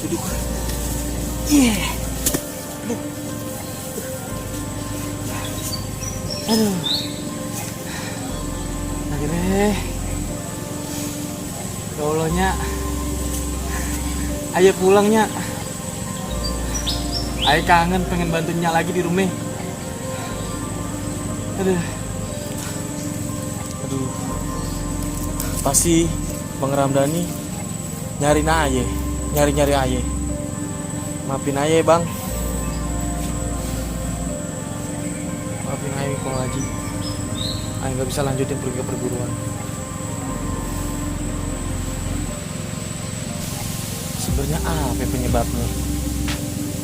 duduk. Iya. Aduh. Akhirnya. Dolonya. Ayo pulangnya. Ayo kangen pengen bantunya lagi di rumah. Aduh. Pasti Bang Ramdhani nyari aye. Maafin aye Bang. Maafin aye Kong Haji. Aye nggak bisa lanjutin pergi ke perguruan. Sebenarnya apa penyebabnya?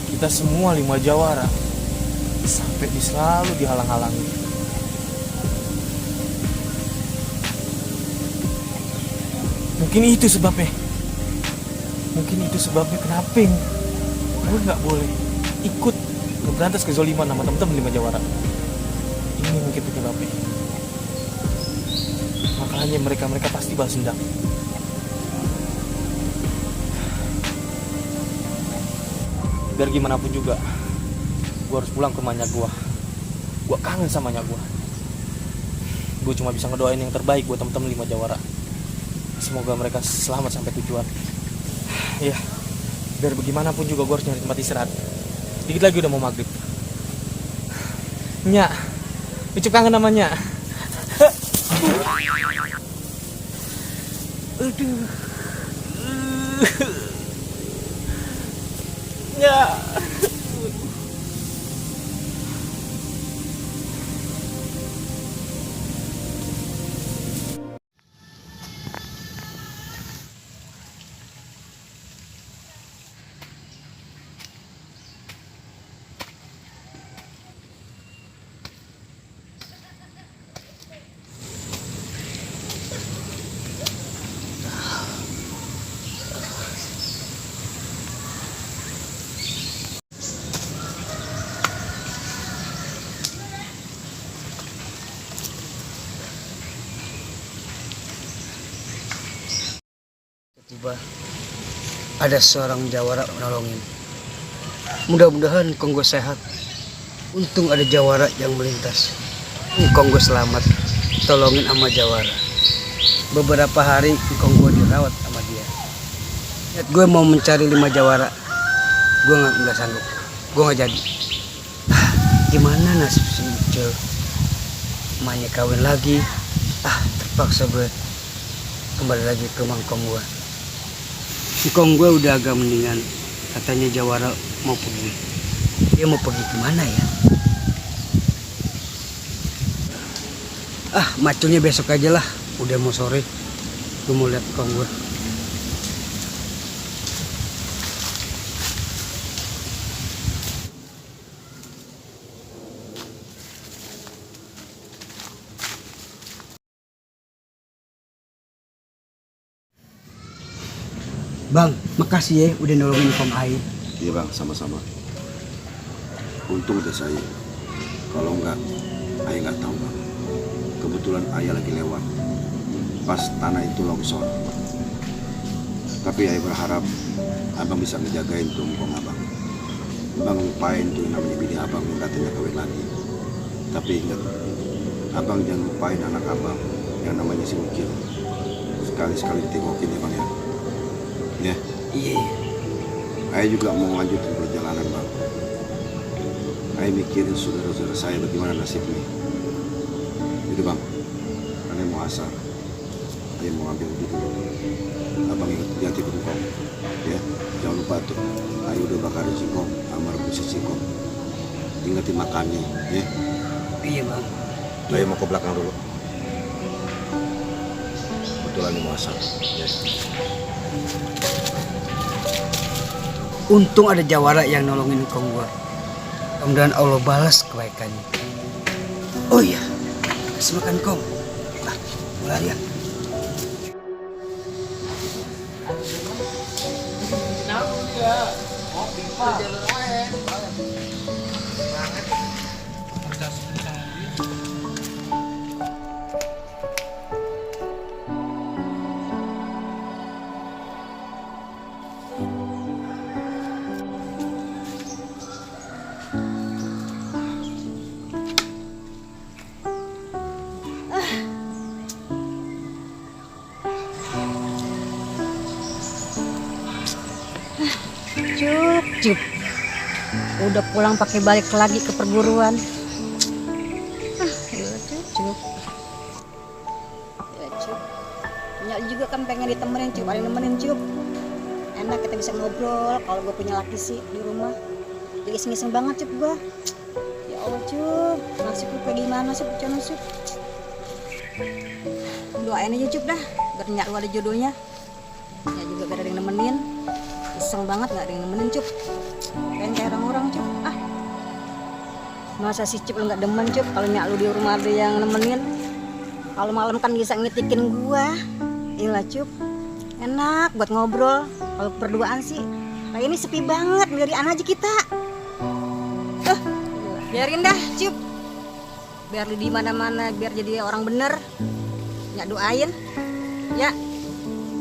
Kita semua 5 jawara sampai selalu dihalang-halangi. Mungkin itu sebabnya kenapa gue nggak boleh ikut memberantas kezoliman sama temen-temen 5 jawara. Ini mungkin penyebabnya. Makanya mereka pasti balas dendam. Biar gimana pun juga, gue harus pulang ke rumahnya gue. Gue kangen sama nya gue. Gue cuma bisa ngedoain yang terbaik buat temen-temen 5 jawara. Semoga mereka selamat sampai tujuan. Ya, biar bagaimanapun juga gue harus nyari tempat istirahat. Dikit lagi udah mau maghrib. Nya, Ucup kangen namanya. Aduh. Ya. Tiba ada seorang jawara menolongin. Mudah-mudahan Konggo sehat. Untung ada jawara yang melintas. Konggo selamat. Tolongin sama jawara. Beberapa hari Konggo dirawat sama dia. Gue mau mencari 5 jawara. Gue nggak sanggup. Gue nggak jadi. Gimana nasib si Ucil? Emaknya kawin lagi. Terpaksa gue kembali lagi ke mangkong gue. Kong gue udah agak mendingan. Katanya jawara mau pergi. Dia mau pergi kemana ya? Maculnya besok aja lah. Udah mau sore. Gue mau lihat Kong gue. Bang, makasih ya udah nolongin Kong Ai. Iya Bang, sama-sama. Untung ada saya. Kalau enggak, Ayah nggak tahu Bang. Kebetulan Ayah lagi lewat. Pas tanah itu longsor. Tapi Ayah berharap Abang bisa ngejagain tuh Kong Abang. Abang lupain tuh yang namanya bini Abang yang katanya kawin lagi. Tapi ingat, Abang jangan lupain anak Abang yang namanya si Ukil. Sekali-sekali ditengokin ya Bang ya. Ya. Iya. Ayah juga mau lanjutin perjalanan Bang. Ayah mikirin saudara-saudara saya bagaimana nasibnya. Jadi Bang, Ayah mau asar. Ayah mau ambil dulu. Abang ingat jati singkong. Ya, jangan lupa tuh. Ayah udah bakarin singkong, sama rebus singkong. Ingetin makannya, ya. Iya Bang. Ayah mau ke belakang dulu. Kebetulan mau asar. Ya. Untung ada jawara yang nolongin Kong gua. Mudah-mudahan Allah balas kebaikannya. Oh iya, kasih makan Kong. Mulai ya. Cup. Udah pulang pakai balik lagi ke perguruan. Gila Cup. Ya Cup. Nyak juga kan pengen ditemenin Cup, ada yang nemenin Cup. Enak kita bisa ngobrol kalau gue punya laki sih di rumah. Jadi iseng-iseng banget Cup gue. Ya Allah Cup, nasib lu kayak gimana sih Cup? Cup. Doain aja Cup dah, biar Nyak lu ada jodohnya. Ya juga gak ada yang nemenin. Iseng banget gak ada yang nemenin Cup. Pengen kayak orang-orang Cup. Masa sih Cup lu gak demen Cup kalau Nyak lu di rumah ada yang nemenin. Kalau malam kan bisa ngetikin gua. Iyalah Cup, enak buat ngobrol. Kalau berduaan sih kayak ini sepi banget, biarin aja kita. Biarin dah Cup, biar lu di mana-mana, biar jadi orang bener. Nyak doain ya,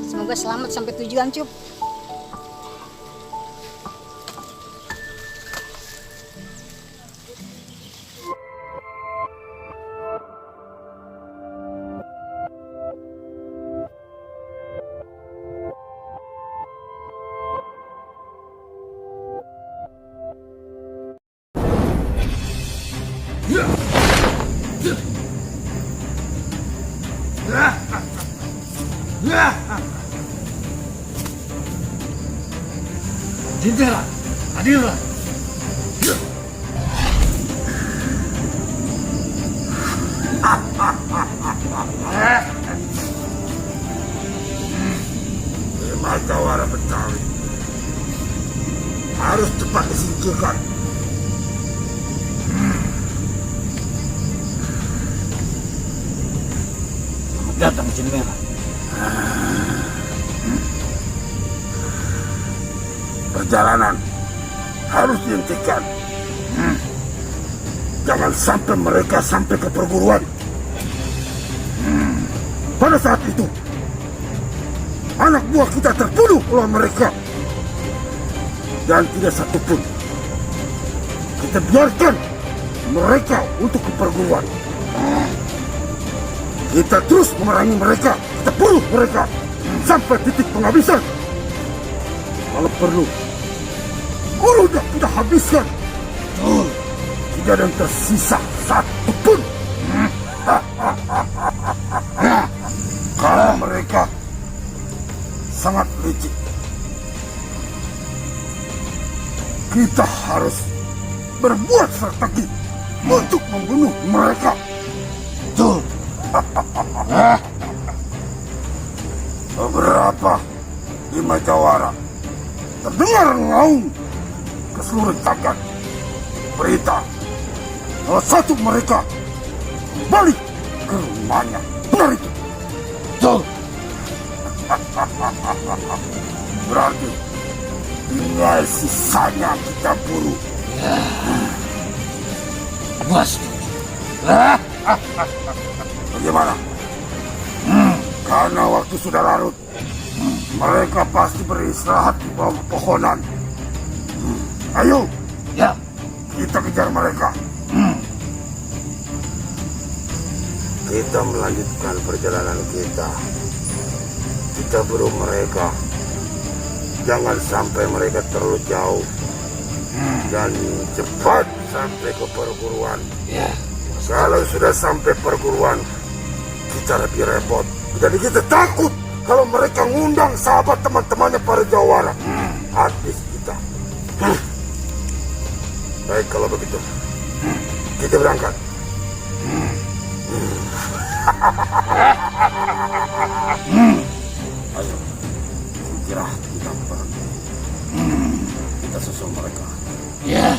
semoga selamat sampai tujuan Cup. Jendela, hadirlah. Lima jawara Betawi harus cepat disingkirkan. Selamat datang Jendela. Perjalanan harus dihentikan. Jangan sampai mereka sampai ke perguruan. Pada saat itu, anak buah kita terbunuh oleh mereka. Dan tidak satupun kita biarkan mereka untuk ke perguruan. Kita terus memerangi mereka. Kita bunuh mereka sampai titik penghabisan. Kalau perlu, guru kita habiskan. Tidak ada yang tersisa satupun. Karena mereka sangat licik. Kita harus berbuat strategi untuk membunuh mereka. Betul. Beberapa di Majawara terdengar ngaung ke seluruh jagat. Berita salah satu mereka balik ke rumahnya. Benar itu? Betul. Berarti tinggal sisanya kita buru. Bos. Bagaimana? Karena waktu sudah larut, mereka pasti beristirahat di bawah pepohonan. Ayo, Ya. kita kejar mereka. Kita melanjutkan perjalanan kita. Kita buru mereka. Jangan sampai mereka terlalu jauh. Dan cepat sampai ke perguruan. Ya. Kalau sudah sampai perguruan, kita lebih repot. Jadi kita takut kalau mereka ngundang sahabat teman-temannya para jawara. Habis kita. Baik kalau begitu, kita berangkat. Ayo, kira kita pergi. Kita susul mereka. Ya.